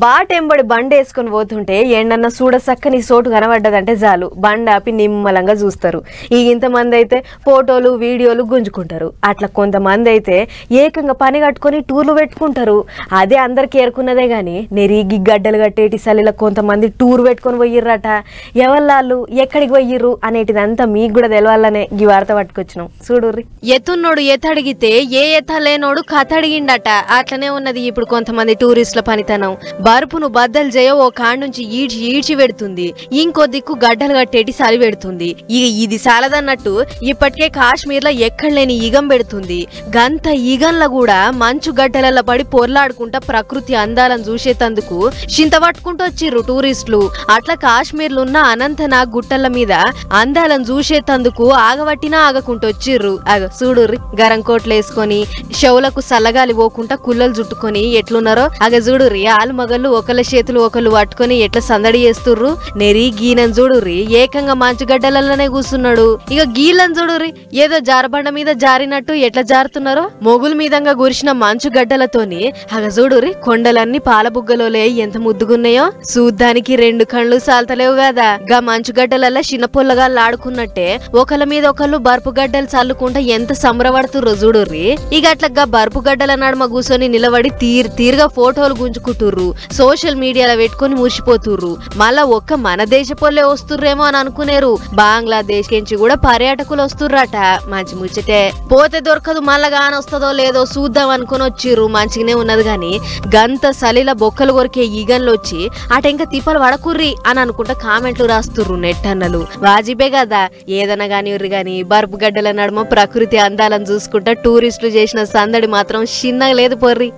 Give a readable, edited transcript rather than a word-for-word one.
బాటెంబడి బండి వేసుకొని పోతుంటే ఏండన్నా చూడ సక్కని చోటు కనబడ్డదంటే చాలు బండి ఆపి నిమ్మలంగా చూస్తారు. ఇంతమంది అయితే ఫోటోలు వీడియోలు గుంజుకుంటారు. అట్లా కొంతమంది అయితే ఏకంగా పని కట్టుకొని టూర్లు పెట్టుకుంటారు. అదే అందరికి ఏరుకున్నదే గాని నెరిగి గడ్డలు కట్టేటి సలిలో కొంతమంది టూర్ పెట్టుకొని పోయిర్రట. ఎవళ్ళు ఎక్కడికి పోయిర్రు అనేటిదంతా మీకు కూడా తెలవాలనే ఈ వార్త పట్టుకొచ్చినాం చూడుర్రి. ఎత్తున్నోడు ఎత్తడిగితే ఏ ఎత్తలేనోడు కథ అడిగిండట. అట్లనే ఉన్నది ఇప్పుడు కొంతమంది టూరిస్టుల పనితనం. బరుపును బద్దలు చేయ ఓ కాడ నుంచి ఈడ్చి పెడుతుంది, ఇంకో దిక్కు గడ్డలు కట్టేటి సరి పెడుతుంది. ఇది సాలదన్నట్టు ఇప్పటికే కాశ్మీర్ లో ఎక్కడ లేని ఈగం పెడుతుంది. గంత ఈగంల కూడా మంచు గడ్డలలో పడి పొర్లాడుకుంటా ప్రకృతి అందాలను చూసేతందుకు చింత పట్టుకుంటూ వచ్చిర్రు టూరిస్టులు. అట్లా కాశ్మీర్ లో ఉన్న అనంతనాగ్ గుట్టల మీద అందాలను చూసేతందుకు ఆగబట్టినా ఆగకుంటూ వచ్చిర్రు. చూడుర్రి, గరం కోట్లు వేసుకొని షవులకు సల్లగాలి పోకుండా కుల్లలు చుట్టుకొని ఎట్లున్నారో చూడుర్రి. ఆలు మగళ్ళు ఒకళ్ళ చేతులు ఒకళ్ళు పట్టుకొని ఎట్లా సందడి చేస్తుర్రు. నెరి గీనని చూడుర్రి, ఏకంగా మంచు గడ్డలలోనే కూర్చున్నాడు. గీళ్ళని చూడుర్రి, ఏదో జారబండ మీద జారినట్టు ఎట్లా జారుతున్నారో. మొగుల మీదంగా గురిసిన మంచు గడ్డలతోని చూడుర్రి, కొండలన్నీ పాలబుగ్గలోలే ఎంత ముద్దుగున్నాయో. చూద్దానికి రెండు కళ్ళు సాల్తలేవు కదా. గా మంచు గడ్డలలో చిన్న పొల్లగా లాడుకున్నట్టే ఒకళ్ళ మీద ఒకళ్ళు బర్పు గడ్డలు చల్లుకుంటా ఎంత సంబరపడుతుర్రో చూడుర్రి. అట్లా బర్పు గడ్డల నడుమ కూర్చొని నిలబడి తీరుగా ఫోటోలు గుంజుకుంటుర్రు. సోషల్ మీడియాలో పెట్టుకుని మురిసిపోతుర్రు. మళ్ళా ఒక్క మన దేశ పొల్లే వస్తుర్రేమో అని అనుకునేరు. బంగ్లాదేశ్ నుంచి కూడా పర్యాటకులు వస్తుర్రట. మంచి ముచ్చటే, పోతే దొరకదు, మళ్ళా గానొస్తుందో లేదో చూద్దాం అనుకుని వచ్చిర్రు. మంచిగానే ఉన్నది గాని గంత సలిల బొక్కలు కొరికే ఈగన్లు వచ్చి అటెంక తిప్పలు వడకుర్రి అని అనుకుంటా కామెంట్లు రాస్తుర్రు నెట్టన్నలు. వాజిబే కదా ఏదన్నా కానివ్వరు గాని బర్పు గడ్డల నడుమ ప్రకృతి అందాలను చూసుకుంటా టూరిస్టులు చేసిన సందడి మాత్రం చిన్నగా లేదు పొర్రి.